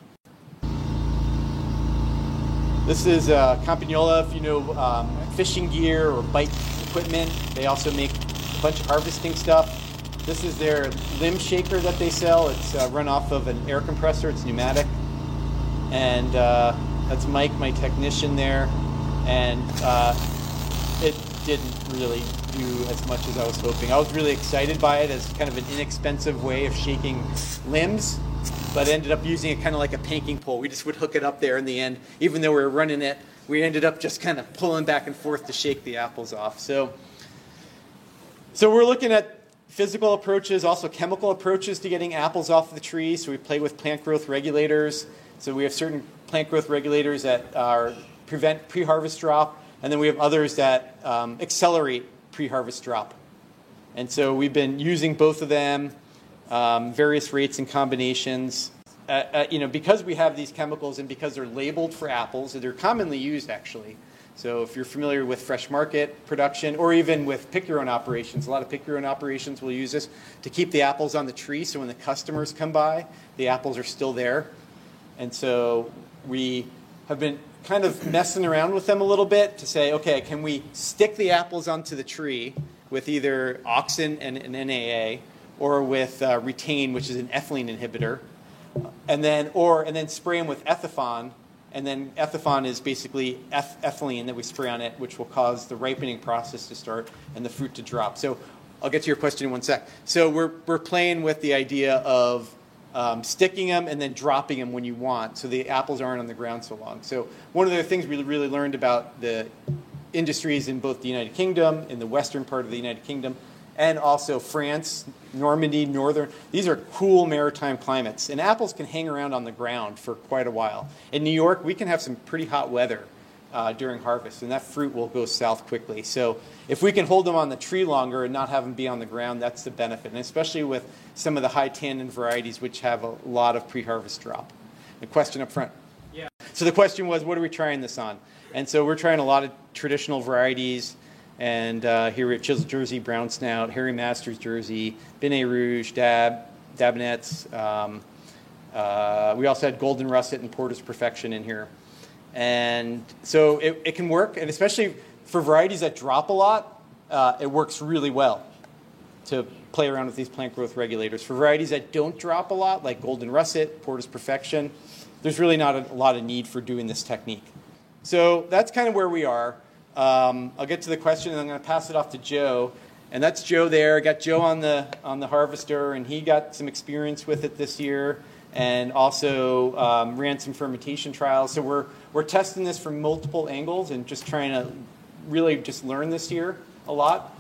Speaker 1: This is Campagnola, if you know fishing gear or bike equipment. They also make a bunch of harvesting stuff. This is their limb shaker that they sell. It's run off of an air compressor. It's pneumatic. And that's Mike, my technician there. And it didn't really do as much as I was hoping. I was really excited by it as kind of an inexpensive way of shaking limbs, but ended up using it kind of like a panking pole. We just would hook it up there in the end. Even though we were running it, we ended up just kind of pulling back and forth to shake the apples off. So we're looking at physical approaches, also chemical approaches to getting apples off the tree. So we play with plant growth regulators. So we have certain plant growth regulators that prevent pre-harvest drop, and then we have others that accelerate pre-harvest drop. And so we've been using both of them, various rates and combinations. Because we have these chemicals and because they're labeled for apples, they're commonly used actually. So if you're familiar with fresh market production or even with pick-your-own operations, a lot of pick-your-own operations will use this to keep the apples on the tree so when the customers come by, the apples are still there. And so we have been kind of messing around with them a little bit to say, okay, can we stick the apples onto the tree with either auxin and an NAA or with Retain, which is an ethylene inhibitor, and then spray them with Ethifon. And then Ethifon is basically ethylene that we spray on it, which will cause the ripening process to start and the fruit to drop. So I'll get to your question in one sec. So we're playing with the idea of sticking them and then dropping them when you want, so the apples aren't on the ground so long. So one of the things we really learned about the industries in both the United Kingdom, in the western part of the United Kingdom, and also France, Normandy, northern. These are cool maritime climates, and apples can hang around on the ground for quite a while. In New York, we can have some pretty hot weather during harvest, and that fruit will go south quickly. So if we can hold them on the tree longer and not have them be on the ground, that's the benefit, and especially with some of the high tannin varieties, which have a lot of pre-harvest drop. The question up front. Yeah. So the question was, what are we trying this on? And so we're trying a lot of traditional varieties. And here we have Chisel Jersey, Brown Snout, Harry Masters Jersey, Binet Rouge, Dabinets. We also had Golden Russet and Porter's Perfection in here. And so it can work, and especially for varieties that drop a lot, it works really well to play around with these plant growth regulators. For varieties that don't drop a lot, like Golden Russet, Porter's Perfection, there's really not a lot of need for doing this technique. So that's kind of where we are. I'll get to the question, and I'm going to pass it off to Joe. And that's Joe there. I got Joe on the harvester, and he got some experience with it this year, and also ran some fermentation trials. So we're testing this from multiple angles and just trying to really just learn this year a lot.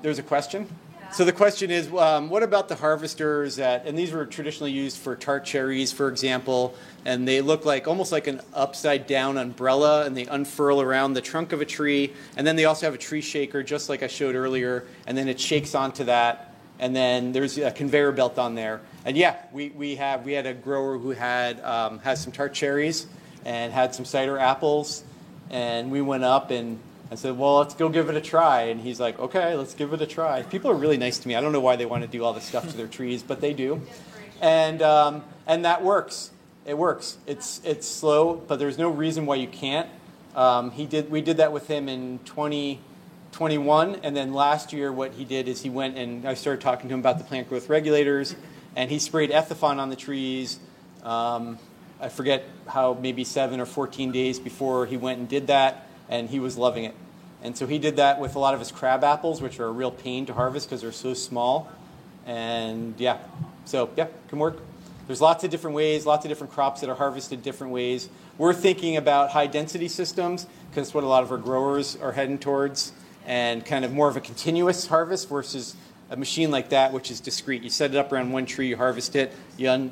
Speaker 1: There's a question. So the question is, what about the harvesters and these were traditionally used for tart cherries, for example, and they look like almost like an upside down umbrella, and they unfurl around the trunk of a tree, and then they also have a tree shaker, just like I showed earlier, and then it shakes onto that, and then there's a conveyor belt on there. And yeah, we had a grower who has some tart cherries, and had some cider apples. And we went up and I said, well, let's go give it a try. And he's like, okay, let's give it a try. People are really nice to me. I don't know why they want to do all this stuff to their trees, but they do. And that works. It works. It's slow, but there's no reason why you can't. We did that with him in 2021, and then last year what he did is he went and I started talking to him about the plant growth regulators, and he sprayed Ethifon on the trees. I forget how, maybe 7 or 14 days before he went and did that, and he was loving it. And so he did that with a lot of his crab apples, which are a real pain to harvest because they're so small. And yeah, so yeah, can work. There's lots of different ways, lots of different crops that are harvested different ways. We're thinking about high density systems because that's what a lot of our growers are heading towards, and kind of more of a continuous harvest versus a machine like that, which is discrete. You set it up around one tree, you harvest it, and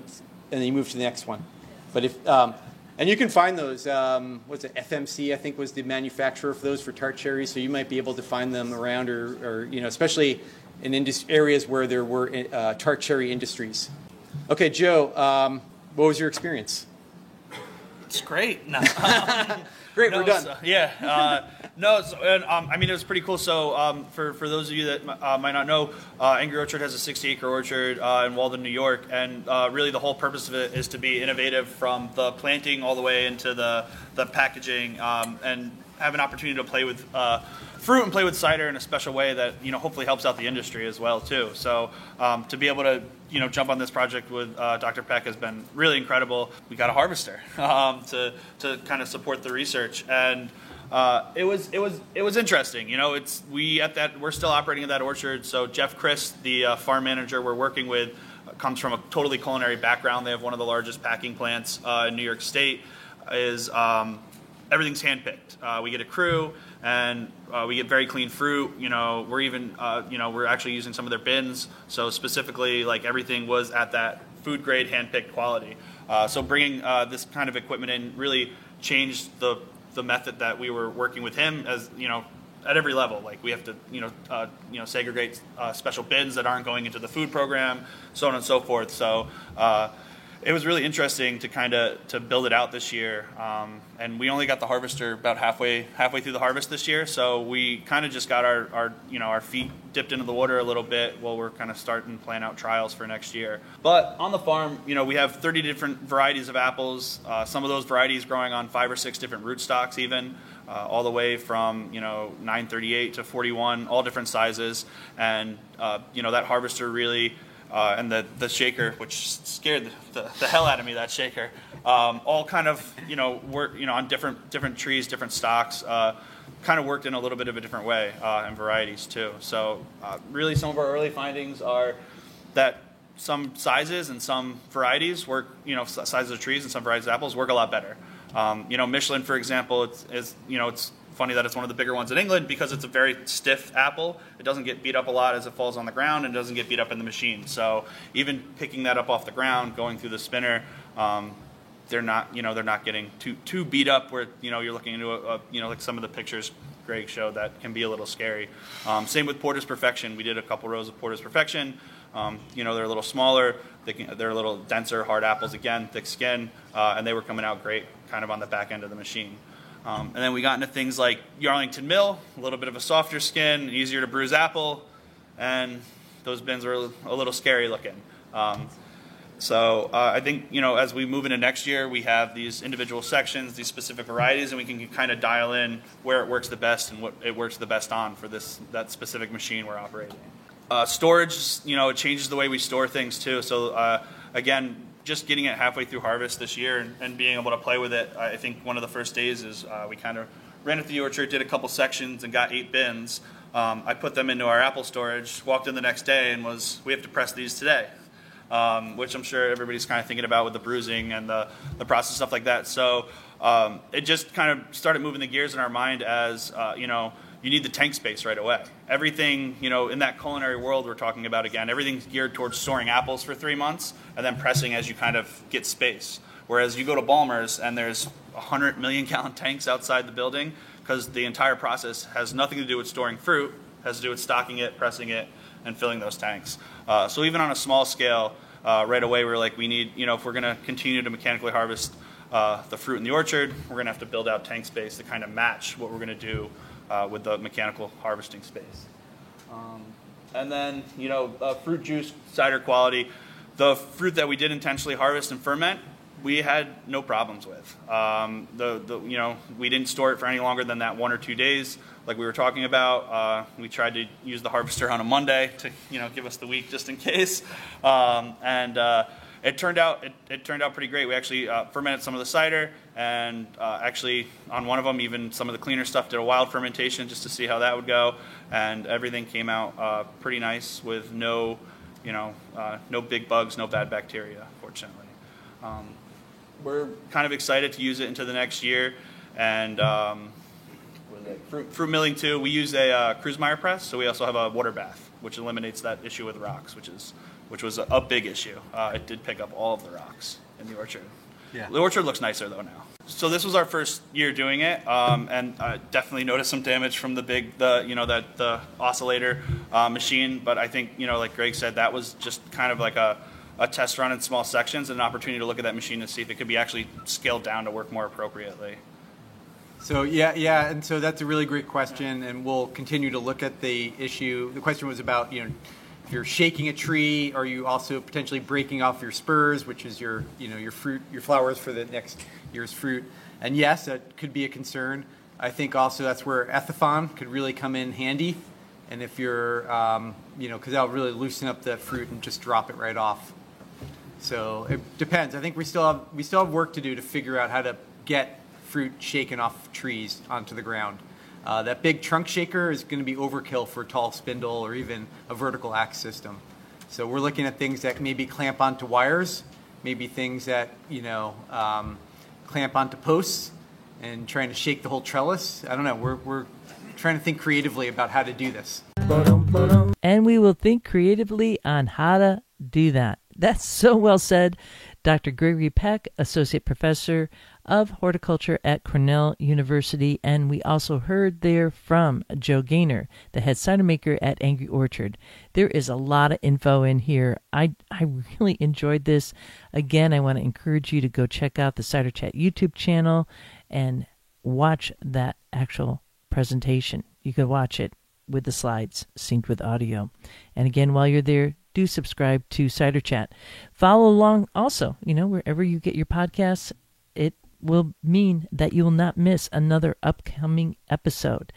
Speaker 1: then you move to the next one. But if and you can find those. What's it? FMC, I think, was the manufacturer for those for tart cherries. So you might be able to find them around, or especially in areas where there were tart cherry industries. Okay, Joe, what was your experience?
Speaker 5: It's great. No.
Speaker 1: Great, we're done.
Speaker 5: So, yeah. I mean, it was pretty cool. So for those of you that might not know, Angry Orchard has a 60-acre orchard in Walden, New York, and really the whole purpose of it is to be innovative from the planting all the way into the packaging, and have an opportunity to play with fruit and play with cider in a special way that hopefully helps out the industry as well too. So to be able to jump on this project with Dr. Peck has been really incredible. We got a harvester to kind of support the research, and it was interesting. We're still operating at that orchard. So Jeff Christ, the farm manager we're working with, comes from a totally culinary background. They have one of the largest packing plants in New York State. Everything's handpicked. We get a crew, and we get very clean fruit. We're even, we're actually using some of their bins. So specifically, like, everything was at that food grade handpicked quality. So bringing this kind of equipment in really changed the method that we were working with him, as at every level. Like, we have to segregate special bins that aren't going into the food program, so on and so forth. So it was really interesting to build it out this year, and we only got the harvester about halfway through the harvest this year. So we kind of just got our feet dipped into the water a little bit while we're kind of starting to plan out trials for next year. But on the farm, we have 30 different varieties of apples. Some of those varieties growing on 5 or 6 different rootstocks, even all the way from 938 to 41, all different sizes, and that harvester really. And the shaker, which scared the hell out of me, that shaker, all kind of work on different trees, different stocks, kind of worked in a little bit of a different way, and varieties too. So really, some of our early findings are that some sizes and some varieties work, sizes of trees and some varieties of apples work a lot better. Michelin, for example, it's funny that it's one of the bigger ones in England because it's a very stiff apple. It doesn't get beat up a lot as it falls on the ground, and doesn't get beat up in the machine. So even picking that up off the ground, going through the spinner, they're not getting too beat up where you're looking into like some of the pictures Greg showed that can be a little scary. Same with Porter's Perfection. We did a couple rows of Porter's Perfection. They're a little smaller. They're a little denser, hard apples again, thick skin, and they were coming out great, kind of on the back end of the machine. And then we got into things like Yarlington Mill, a little bit of a softer skin, easier to bruise apple, and those bins were a little scary looking. So I think, as we move into next year, we have these individual sections, these specific varieties, and we can kind of dial in where it works the best and what it works the best on for that specific machine we're operating. Storage, it changes the way we store things too. So again, just getting it halfway through harvest this year and being able to play with it, I think one of the first days is we kind of ran it through the orchard, did a couple sections, and got 8 bins. I put them into our apple storage, walked in the next day, and we have to press these today, which I'm sure everybody's kind of thinking about with the bruising and the process, stuff like that. So it just kind of started moving the gears in our mind as, you need the tank space right away. Everything, in that culinary world we're talking about again, everything's geared towards storing apples for 3 months and then pressing as you kind of get space. Whereas you go to Ballmer's and there's 100 million gallon tanks outside the building because the entire process has nothing to do with storing fruit, has to do with stocking it, pressing it, and filling those tanks. So even on a small scale, right away we're like, we need, if we're going to continue to mechanically harvest the fruit in the orchard, we're going to have to build out tank space to kind of match what we're going to do with the mechanical harvesting space. And then, fruit juice, cider quality. The fruit that we did intentionally harvest and ferment, we had no problems with. We didn't store it for any longer than that 1 or 2 days, like we were talking about. We tried to use the harvester on a Monday to, give us the week just in case. It turned out pretty great. We actually fermented some of the cider, and actually on one of them, even some of the cleaner stuff, did a wild fermentation just to see how that would go, and everything came out pretty nice with no big bugs, no bad bacteria, fortunately. We're kind of excited to use it into the next year, and fruit milling too. We use a Kruzmeyer press, so we also have a water bath, which eliminates that issue with rocks, which was a big issue. It did pick up all of the rocks in the orchard. Yeah. The orchard looks nicer though now. So this was our first year doing it, and definitely noticed some damage from the oscillator machine. But I think, like Greg said, that was just kind of like a test run in small sections and an opportunity to look at that machine and see if it could be actually scaled down to work more appropriately.
Speaker 1: So yeah, and so that's a really great question, and we'll continue to look at the issue. The question was about, if you're shaking a tree, are you also potentially breaking off your spurs, which is your fruit, your flowers for the next year's fruit? And yes, that could be a concern. I think also that's where Ethifon could really come in handy, and if you're, because that'll really loosen up the fruit and just drop it right off. So it depends. I think we still have work to do to figure out how to get fruit shaken off trees onto the ground. That big trunk shaker is going to be overkill for a tall spindle or even a vertical axe system. So we're looking at things that maybe clamp onto wires, maybe things that clamp onto posts, and trying to shake the whole trellis. I don't know. We're trying to think creatively about how to do this.
Speaker 2: And we will think creatively on how to do that. That's so well said. Dr. Gregory Peck, Associate Professor of Horticulture at Cornell University. And we also heard there from Joe Gaynor, the head cider maker at Angry Orchard. There is a lot of info in here. I really enjoyed this. Again, I want to encourage you to go check out the Cider Chat YouTube channel and watch that actual presentation. You could watch it with the slides synced with audio. And again, while you're there, do subscribe to Cider Chat. Follow along also, wherever you get your podcasts. It will mean that you will not miss another upcoming episode.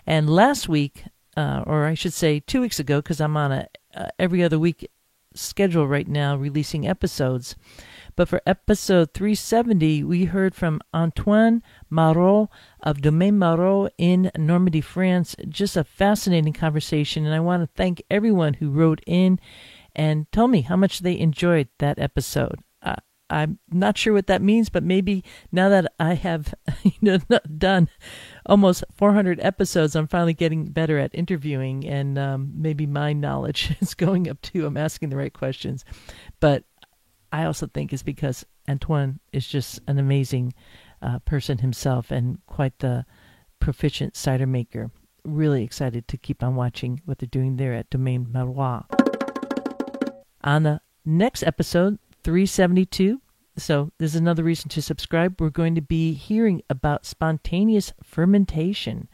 Speaker 2: And last week, or I should say 2 weeks ago, because I'm on a every other week schedule right now releasing episodes. But for episode 370, we heard from Antoine Marot of Domaine Marot in Normandy, France. Just a fascinating conversation, and I want to thank everyone who wrote in and told me how much they enjoyed that episode. I'm not sure what that means, but maybe now that I have done almost 400 episodes, I'm finally getting better at interviewing, and maybe my knowledge is going up too. I'm asking the right questions. But I also think it's because Antoine is just an amazing person himself and quite the proficient cider maker. Really excited to keep on watching what they're doing there at Domaine Marot. On the next episode, 372, so there's another reason to subscribe, we're going to be hearing about spontaneous fermentation.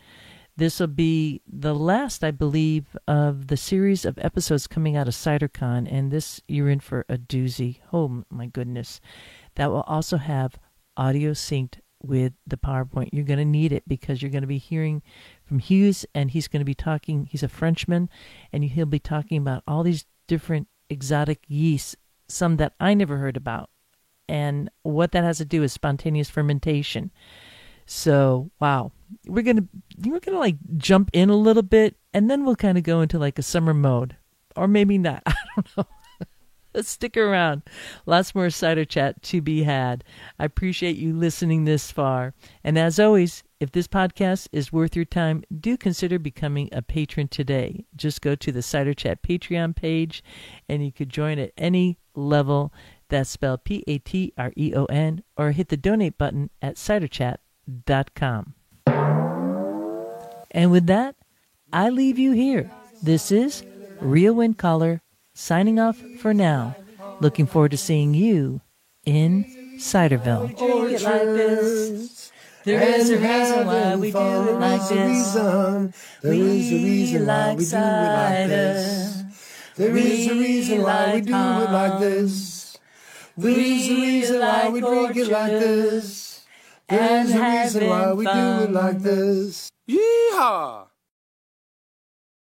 Speaker 2: This will be the last, I believe, of the series of episodes coming out of CiderCon, and this you're in for a doozy. Oh, my goodness. That will also have audio synced with the PowerPoint. You're going to need it because you're going to be hearing from Hughes, and he's going to be talking, he's a Frenchman, and he'll be talking about all these different exotic yeasts, some that I never heard about, and what that has to do with spontaneous fermentation. So, wow, we're gonna like jump in a little bit, and then we'll kind of go into like a summer mode, or maybe not. I don't know. Let's stick around. Lots more Cider Chat to be had. I appreciate you listening this far, and as always, if this podcast is worth your time, do consider becoming a patron today. Just go to the Cider Chat Patreon page, and you could join at any level. That's spelled Patreon, or hit the donate button at ciderchat.com. And with that, I leave you here. This is Rio Wind Caller signing off for now. Looking forward to seeing you in Ciderville.
Speaker 6: Drink it like this. There is a reason why we do it like this. There is a reason why we do it like this. There is a reason why we do it like this. There is a reason why we drink it like this. There is a reason why we do it like this. Yeehaw!